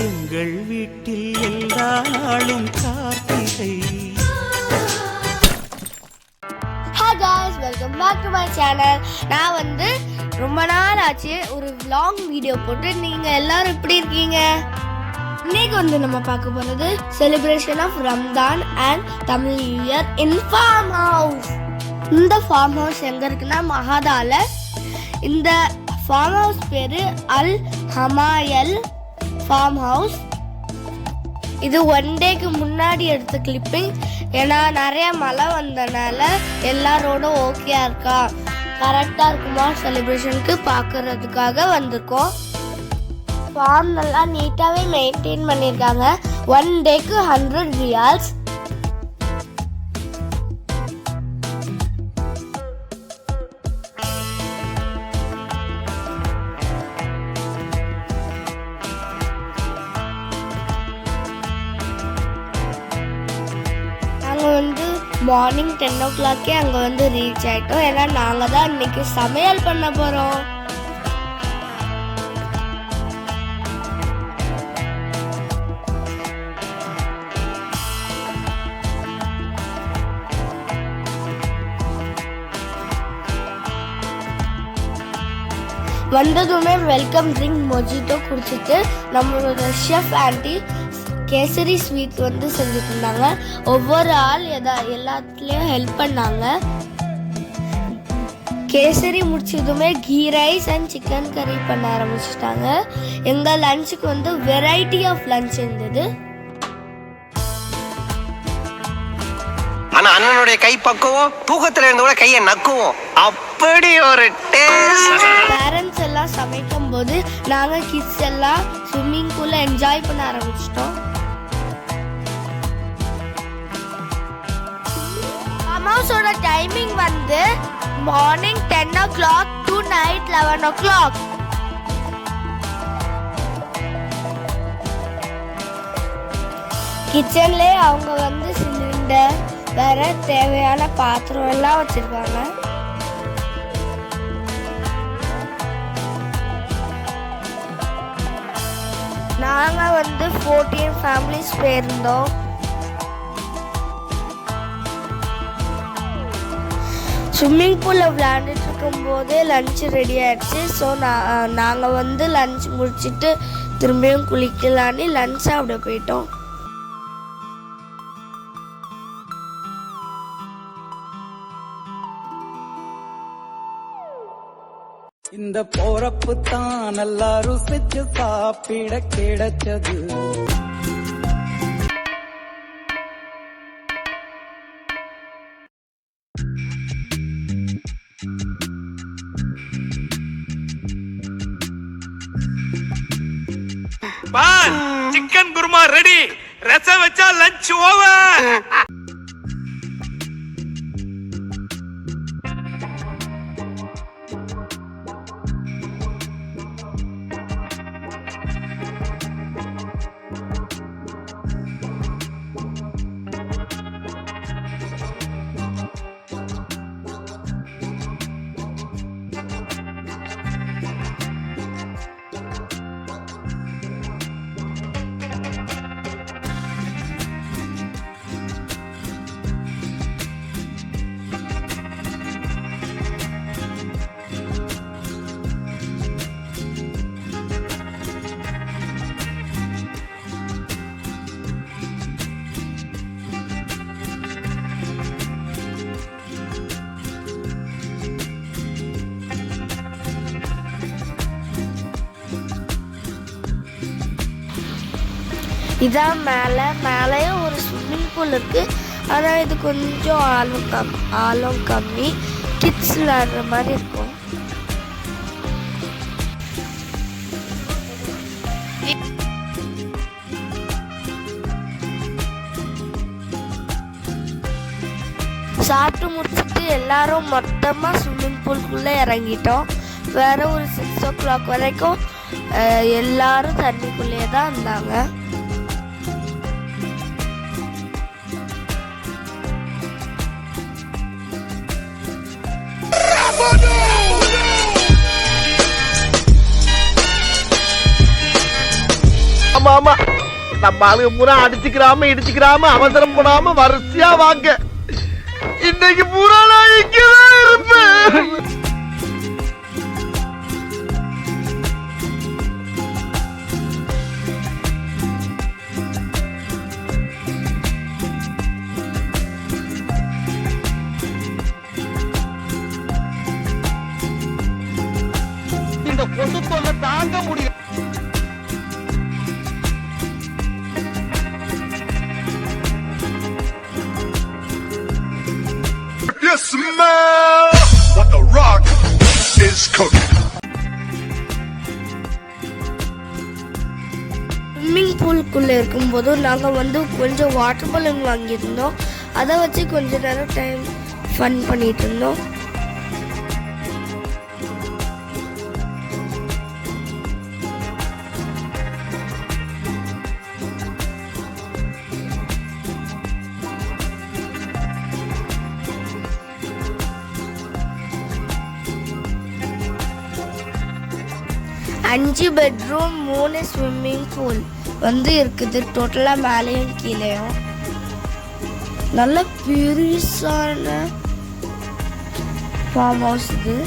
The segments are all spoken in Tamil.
எங்கள் வீட்டில் எல்லா நாளும் Karthigai. Hi guys, welcome back to my channel. நான் வந்து ரொம்ப நாள் ஆச்சு ஒரு vlog வீடியோ போட்டு. நீங்க எல்லாரும் எப்படி இருக்கீங்க? இன்னைக்கு வந்து நம்ம பார்க்க போறது celebration of Ramadan and Tamil New Year in farm house. இந்த farm house எங்க இருக்குன்னா மகாதால. இந்த farm house பேரு அல் ஹமாயல் farm house. இது ஒன் டேக்கு முன்னாடி எடுத்த கிளிப்பிங். ஏன்னா நிறைய மழை வந்தனால எல்லாரோடும் ஓகேயா இருக்கா, கரெக்டாக இருக்குமா செலிப்ரேஷனுக்கு பார்க்கறதுக்காக வந்திருக்கோம். ஃபார்ம் நல்லா நீட்டாகவே மெயின்டைன் பண்ணியிருக்காங்க. ஒன் டேக்கு 100 ரியால்ஸ். வந்து மார்னிங் 10 o'clock அங்கே வந்து ரீச் ஆகிட்டோம். ஏன்னா நாங்கள் தான் இன்னைக்கு சமையல் பண்ண போகிறோம். வந்ததுமே வெல்கம் ட்ரிங்க் மொஜிட்டோ குடிச்சிட்டு நம்மளோட ஷெஃப் ஆண்டி கேசரி ஸ்வீட் வந்து செஞ்சுட்டு இருந்தாங்க. ஒவ்வொரு ஆள் எல்லாத்துலேயும் ஹெல்ப் பண்ணாங்க. கேசரி முடிச்சதுமே ghee rice and chicken curry பண்ண ஆரம்பிச்சிட்டாங்க. எங்கள் லஞ்சுக்கு வந்து வெரைட்டி ஆஃப் லஞ்ச் இருந்தது. ஆனா அண்ணனுடைய கை பக்குவோம் தூக்கத்துல இருந்து கூட கையை நக்குவோம். அப்படி ஒரு டேஸ்ட். பேரண்ட்ஸ் எல்லாம் சமைக்கும் போது நாங்க கிட்ஸ் எல்லாம் ஸ்விம்மிங் பூல்ல என்ஜாய் பண்ண ஆரம்பிச்சிட்டோம். அம்மாவோட டைமிங் வந்து morning 10 o'clock to night 11 o'clock. கிச்சன்ல அவங்க வந்து சிலிண்டர் வேற தேவையான பாத்திரம் எல்லாம் வச்சிருக்காங்க. நாங்க வந்து 14 ஃபேமிலிஸ் போயிருந்தோம். ஸ்விம்மிங் பூலில் விளையாண்டுட்டு இருக்கும்போதே லஞ்ச் ரெடி ஆயிடுச்சு. ஸோ நாங்கள் வந்து லஞ்ச் முடிச்சுட்டு திரும்பியும் குளிக்கலான்னு லஞ்ச் சாப்பிட போயிட்டோம். இந்த போறப்பு தான் நல்லா ருசிச்சு சாப்பிட கிடைச்சது. Chicken kurma ready. ரசம் வச்சா லஞ்ச் ஓவர். இதான் மேலேயும் ஒரு ஸ்விம்மிங் பூல் இருக்கு. ஆனால் இது கொஞ்சம் ஆழம் கம்மி. கிட்ஸ் விளையாடுற மாதிரி இருக்கும். சாப்பிட்டு முடிச்சுட்டு எல்லாரும் மொத்தமாக ஸ்விம்மிங் பூல்குள்ளே இறங்கிட்டோம். வேற ஒரு 6 o'clock வரைக்கும் எல்லாரும் தண்ணிக்குள்ளேயே தான் இருந்தாங்க. ஆமா ஆமா நம்ம ஆளுங்க பூரா அடிச்சுக்கிறாம இடிச்சுக்கிறாம அவசரம் போடாம வரிசையா வாங்க. இன்னைக்கு பூரா நான் இங்கதான் இருப்பேன். இந்த கொசு தொல்லை தாங்க முடியும். You smell what the rock is cooking. Swimming பூலுக்குள்ளே இருக்கும்போது நாங்கள் வந்து கொஞ்சம் வாட்டர் பலூன் வாங்கியிருந்தோம். அதை வச்சு கொஞ்ச நேரம் டைம் ஃபன் பண்ணிட்டு இருந்தோம். அஞ்சு பெட்ரூம் 3 ஸ்விம்மிங் பூல் வந்து இருக்குது. டோட்டலாக மேலேயும் கீழேயும் நல்ல பெருசான ஃபார்ம் ஹவுஸ் இது.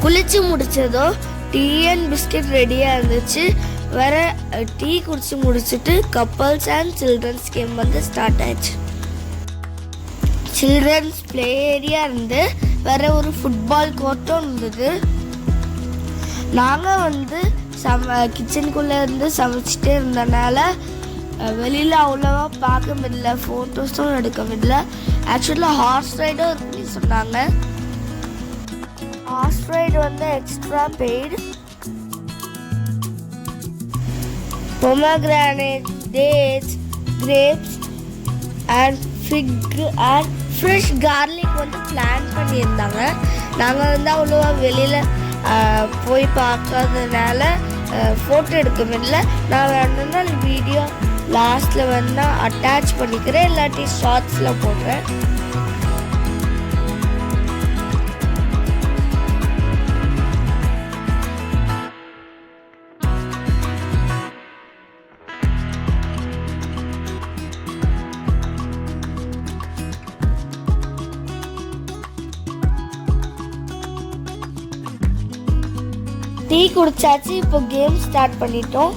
குளிச்சு முடிச்சதும் டீ அண்ட் பிஸ்கெட் ரெடியாக இருந்துச்சு. வேற டீ குடிச்சு முடிச்சுட்டு கப்பல்ஸ் அண்ட் சில்ட்ரன்ஸ் கேம் வந்து ஸ்டார்ட் ஆயிடுச்சு. சில்ட்ரன்ஸ் பிளே ஏரியா இருந்து வேற ஒரு ஃபுட்பால் கோர்ட்டும் இருந்தது. நாங்கள் வந்து கிச்சனுக்குள்ளே இருந்து சமைச்சிட்டே இருந்தனால வெளியில் அவ்வளோவா பார்க்க முடியல, ஃபோட்டோஸும் எடுக்க முடியல. ஆக்சுவலாக ஹார்ஸ் ரைடும் இருக்குன்னு சொன்னாங்க. ஹார்ஸ் ரைடு வந்து extra paid. Pomegranate, dates, grapes and fig and fresh garlic வந்து பிளான் பண்ணியிருந்தாங்க. நாங்கள் வந்து அவ்வளோவா வெளியில் போய் பார்க்காததுனால ஃபோட்டோ எடுக்க முடியல. நான் வேணும்னா வீடியோ லாஸ்ட்டில் வேணால் அட்டாச் பண்ணிக்கிறேன், இல்லாட்டி ஷார்ட்ஸில் போடுறேன். டீ குடிச்சாச்சு. இப்போ கேம் ஸ்டார்ட் பண்ணிட்டோம்.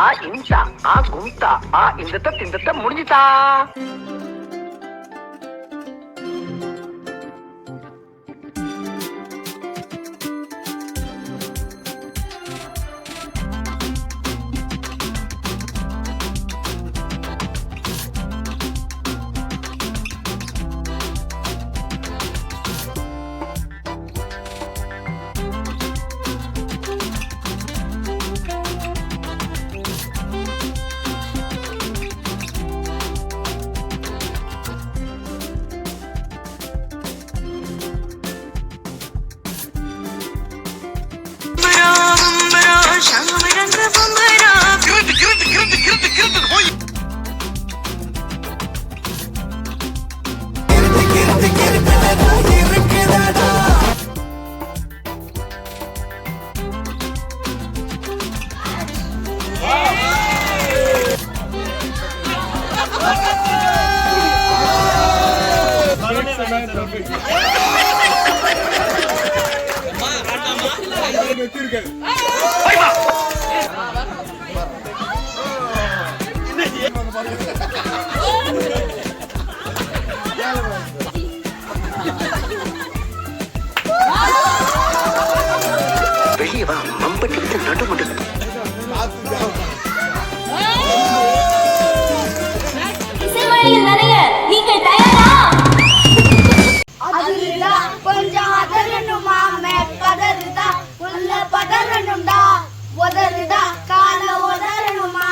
ஆ இந்தா ஆ கும்தா ஆ இந்த முடிஞ்சுதா. வெளியே வா மம்பட்டி நடுமுடி நீங்கள் தயாரா? அதுடா கொஞ்சம் அதரணுமா பதறுதா உள்ள பதறணும்டா உதறுடா கால உதறணுமா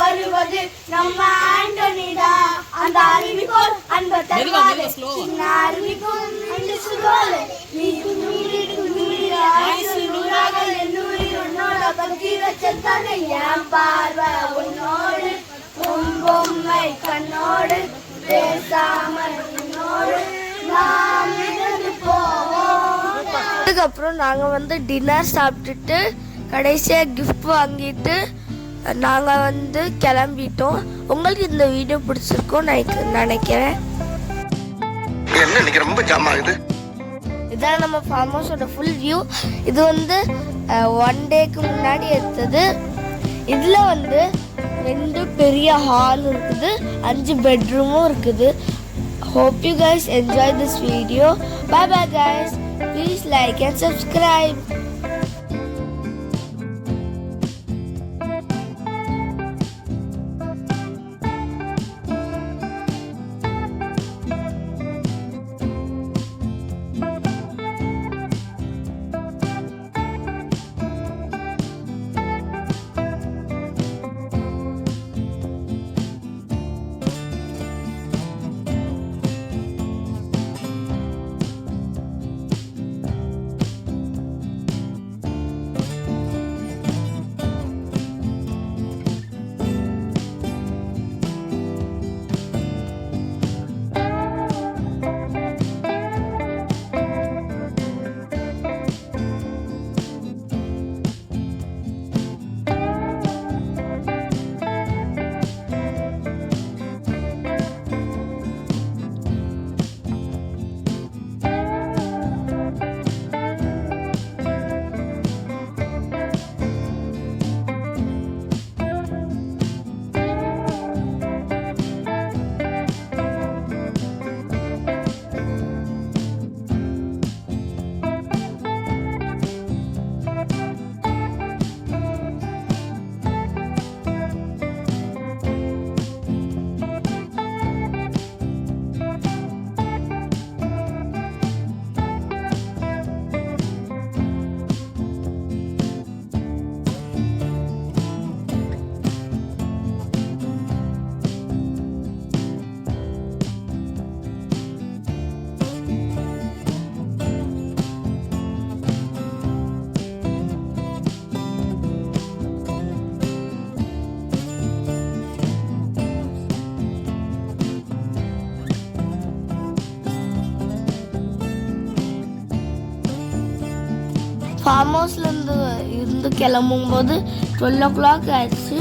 வருவது நம்ம ஆண்டனிடா அந்த அறிவிக்கோள் அன்ப தருவாரு சின்ன அறிவிக்கோள் அன்று சொல்வாரு நீ நூறாக எண்ணூரில் உன்னோட பத்தி வச்சத்தானே என் பார்வை உன்னோடு உன் பொம்மை கண்ணோடு பேசாமல் உன்னோடு நாம் இருந்து போவோம். அதுக்கப்புறம் நாங்கள் வந்து டின்னர் சாப்பிட்டுட்டு கடைசியாக கிஃப்ட் வாங்கிட்டு நாங்கள் வந்து கிளம்பிட்டோம். உங்களுக்கு இந்த வீடியோ பிடிச்சிருக்கோம் நினைக்கிறேன். என்ன இன்னைக்கு ரொம்ப ஜாம் ஆகுது. இதான் நம்ம ஃபார்ம் ஹவுஸோட ஃபுல் வியூ. இது வந்து 1 டேக்கு முன்னாடி எடுத்தது. இதில் வந்து 2 பெரிய ஹால் இருக்குது, 5 பெட்ரூமும் இருக்குது. Hope you guys enjoy this video. Bye bye guys. Please like and subscribe. Farm ஹவுஸ்லேருந்து கிளம்பும்போது 12 o'clock ஆயிடுச்சு.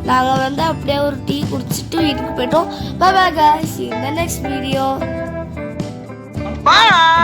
நாங்கள் வந்து அப்படியே ஒரு டீ குடிச்சிட்டு வீட்டுக்கு போயிட்டோம். Bye bye guys, see you in the next video. Bye.